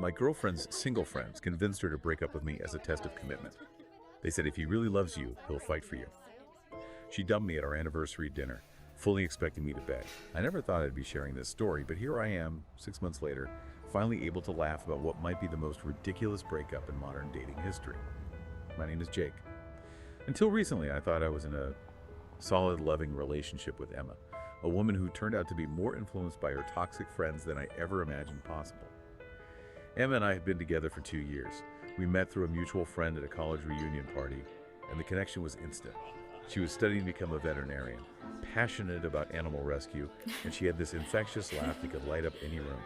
My girlfriend's single friends convinced her to break up with me as a test of commitment. They said if he really loves you, he'll fight for you. She dumped me at our anniversary dinner, fully expecting me to beg. I never thought I'd be sharing this story, but here I am, 6 months later, finally able to laugh about what might be the most ridiculous breakup in modern dating history. My name is Jake. Until recently, I thought I was in a solid, loving relationship with Emma, a woman who turned out to be more influenced by her toxic friends than I ever imagined possible. Emma and I have been together for 2 years. We met through a mutual friend at a college reunion party, and the connection was instant. She was studying to become a veterinarian, passionate about animal rescue, and she had this infectious laugh that could light up any room.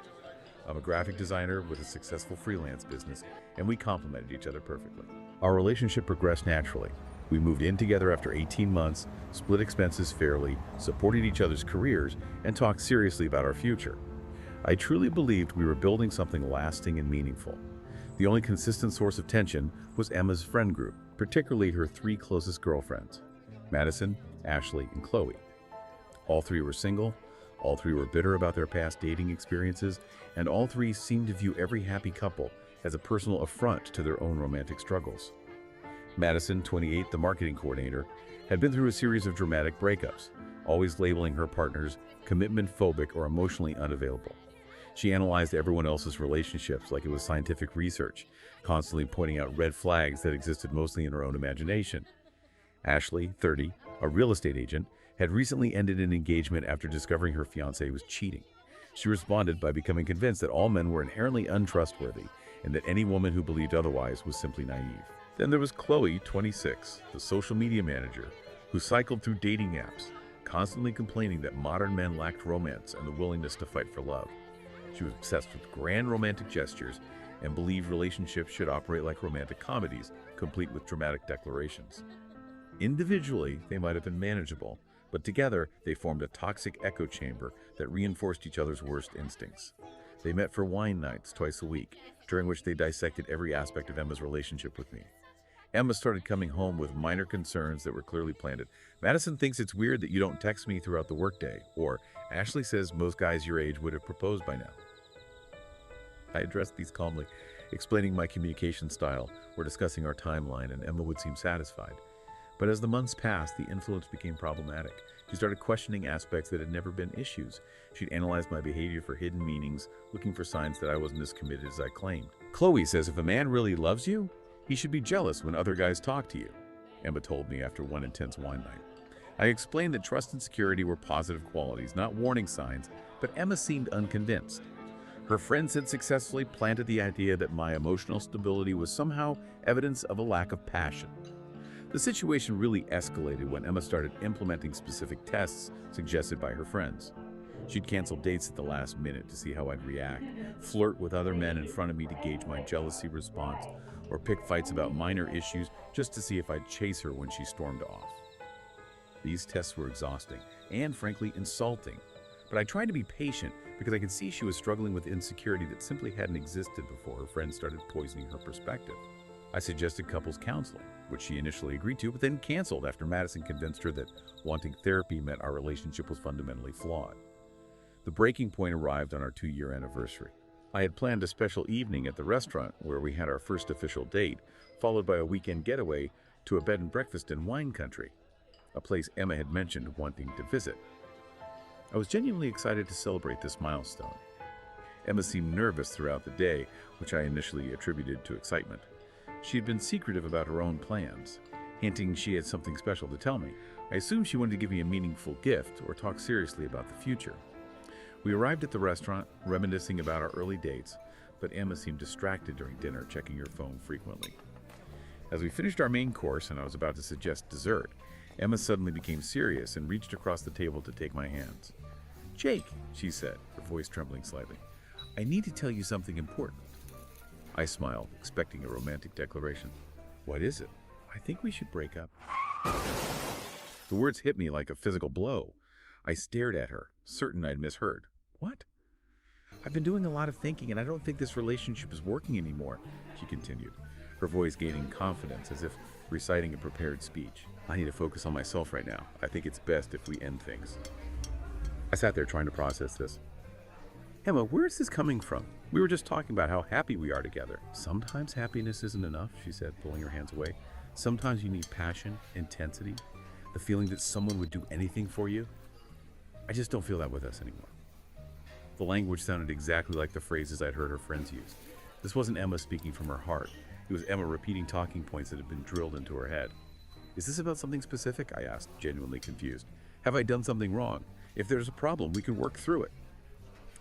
I'm a graphic designer with a successful freelance business, and we complemented each other perfectly. Our relationship progressed naturally. We moved in together after 18 months, split expenses fairly, supported each other's careers, and talked seriously about our future. I truly believed we were building something lasting and meaningful. The only consistent source of tension was Emma's friend group, particularly her 3 closest girlfriends, Madison, Ashley, and Chloe. All 3 were single, all 3 were bitter about their past dating experiences, and all 3 seemed to view every happy couple as a personal affront to their own romantic struggles. Madison, 28, the marketing coordinator, had been through a series of dramatic breakups, always labeling her partners commitment-phobic or emotionally unavailable. She analyzed everyone else's relationships like it was scientific research, constantly pointing out red flags that existed mostly in her own imagination. Ashley, 30, a real estate agent, had recently ended an engagement after discovering her fiancé was cheating. She responded by becoming convinced that all men were inherently untrustworthy and that any woman who believed otherwise was simply naive. Then there was Chloe, 26, the social media manager, who cycled through dating apps, constantly complaining that modern men lacked romance and the willingness to fight for love. She was obsessed with grand romantic gestures and believed relationships should operate like romantic comedies, complete with dramatic declarations. Individually, they might have been manageable, but together they formed a toxic echo chamber that reinforced each other's worst instincts. They met for wine nights twice a week, during which they dissected every aspect of Emma's relationship with me. Emma started coming home with minor concerns that were clearly planted. Madison thinks it's weird that you don't text me throughout the workday, or Ashley says most guys your age would have proposed by now. I addressed these calmly, explaining my communication style or discussing our timeline, and Emma would seem satisfied. But as the months passed, the influence became problematic. She started questioning aspects that had never been issues. She'd analyzed my behavior for hidden meanings, looking for signs that I wasn't as committed as I claimed. Chloe says if a man really loves you, he should be jealous when other guys talk to you, Emma told me after one intense wine night. I explained that trust and security were positive qualities, not warning signs, but Emma seemed unconvinced. Her friends had successfully planted the idea that my emotional stability was somehow evidence of a lack of passion. The situation really escalated when Emma started implementing specific tests suggested by her friends. She'd cancel dates at the last minute to see how I'd react, flirt with other men in front of me to gauge my jealousy response, or pick fights about minor issues just to see if I'd chase her when she stormed off. These tests were exhausting and, frankly, insulting, but I tried to be patient because I could see she was struggling with insecurity that simply hadn't existed before her friends started poisoning her perspective. I suggested couples counseling, which she initially agreed to, but then canceled after Madison convinced her that wanting therapy meant our relationship was fundamentally flawed. The breaking point arrived on our 2-year anniversary. I had planned a special evening at the restaurant where we had our first official date, followed by a weekend getaway to a bed and breakfast in wine country, a place Emma had mentioned wanting to visit. I was genuinely excited to celebrate this milestone. Emma seemed nervous throughout the day, which I initially attributed to excitement. She had been secretive about her own plans, hinting she had something special to tell me. I assumed she wanted to give me a meaningful gift or talk seriously about the future. We arrived at the restaurant, reminiscing about our early dates, but Emma seemed distracted during dinner, checking her phone frequently. As we finished our main course and I was about to suggest dessert, Emma suddenly became serious and reached across the table to take my hands. "Jake," she said, her voice trembling slightly, "I need to tell you something important." I smiled, expecting a romantic declaration. "What is it?" "I think we should break up." The words hit me like a physical blow. I stared at her, certain I'd misheard. "What?" "I've been doing a lot of thinking, and I don't think this relationship is working anymore," she continued, her voice gaining confidence as if reciting a prepared speech. "I need to focus on myself right now. I think it's best if we end things." I sat there trying to process this. Emma, where is this coming from? We were just talking about how happy we are together. Sometimes happiness isn't enough, she said, pulling her hands away. Sometimes you need passion, intensity, the feeling that someone would do anything for you. I just don't feel that with us anymore. The language sounded exactly like the phrases I'd heard her friends use. This wasn't Emma speaking from her heart. It was Emma repeating talking points that had been drilled into her head. Is this about something specific? I asked, genuinely confused. Have I done something wrong? If there's a problem, we can work through it.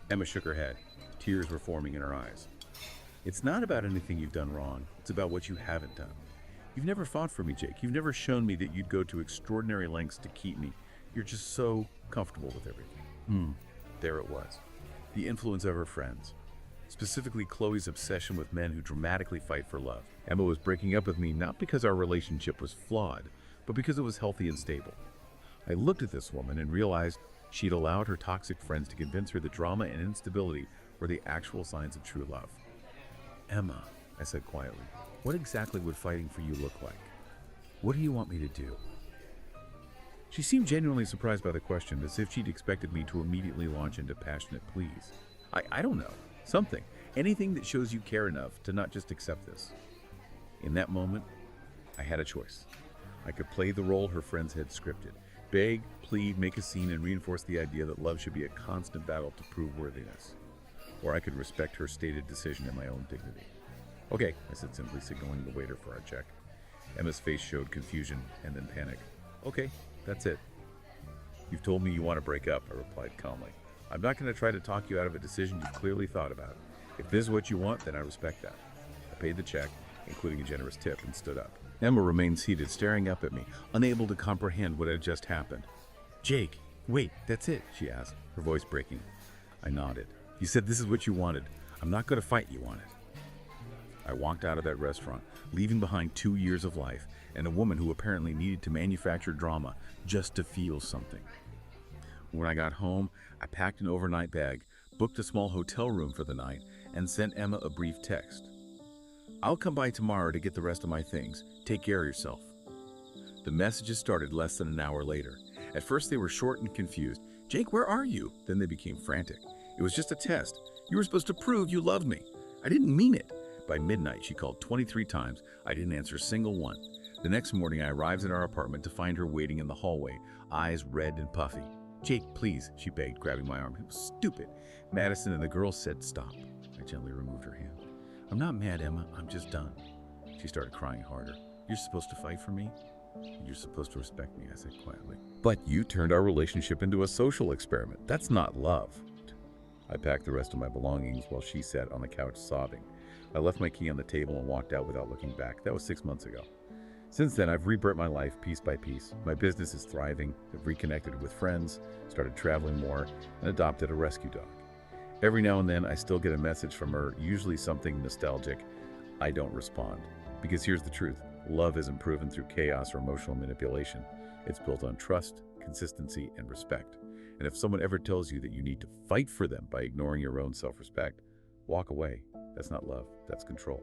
Emma shook her head. Tears were forming in her eyes. It's not about anything you've done wrong. It's about what you haven't done. You've never fought for me, Jake. You've never shown me that you'd go to extraordinary lengths to keep me. You're just so comfortable with everything. There it was. The influence of her friends. Specifically, Chloe's obsession with men who dramatically fight for love. Emma was breaking up with me not because our relationship was flawed, but because it was healthy and stable. I looked at this woman and realized she'd allowed her toxic friends to convince her that drama and instability were the actual signs of true love. Emma, I said quietly, what exactly would fighting for you look like? What do you want me to do? She seemed genuinely surprised by the question, as if she'd expected me to immediately launch into passionate pleas. I don't know. Something. Anything that shows you care enough to not just accept this. In that moment, I had a choice. I could play the role her friends had scripted. Beg, plead, make a scene, and reinforce the idea that love should be a constant battle to prove worthiness. Or I could respect her stated decision and my own dignity. Okay, I said simply, signaling the waiter for our check. Emma's face showed confusion and then panic. Okay, that's it. You've told me you want to break up, I replied calmly. I'm not going to try to talk you out of a decision you've clearly thought about. If this is what you want, then I respect that. I paid the check, including a generous tip, and stood up. Emma remained seated, staring up at me, unable to comprehend what had just happened. Jake, wait, that's it, she asked, her voice breaking. I nodded. You said this is what you wanted. I'm not going to fight you on it. I walked out of that restaurant, leaving behind 2 years of life and a woman who apparently needed to manufacture drama just to feel something. When I got home, I packed an overnight bag, booked a small hotel room for the night, and sent Emma a brief text. I'll come by tomorrow to get the rest of my things. Take care of yourself. The messages started less than an hour later. At first they were short and confused. Jake, where are you? Then they became frantic. It was just a test. You were supposed to prove you loved me. I didn't mean it. By midnight, she called 23 times. I didn't answer a single one. The next morning, I arrived at our apartment to find her waiting in the hallway, eyes red and puffy. Jake, please, she begged, grabbing my arm. It was stupid. Madison and the girls said stop. I gently removed her hand. I'm not mad, Emma. I'm just done. She started crying harder. You're supposed to fight for me? You're supposed to respect me, I said quietly. But you turned our relationship into a social experiment. That's not love. I packed the rest of my belongings while she sat on the couch sobbing. I left my key on the table and walked out without looking back. That was 6 months ago. Since then, I've rebuilt my life piece by piece. My business is thriving. I've reconnected with friends, started traveling more, and adopted a rescue dog. Every now and then, I still get a message from her, usually something nostalgic. I don't respond. Because here's the truth. Love isn't proven through chaos or emotional manipulation. It's built on trust, consistency, and respect. And if someone ever tells you that you need to fight for them by ignoring your own self-respect, walk away. That's not love. That's control.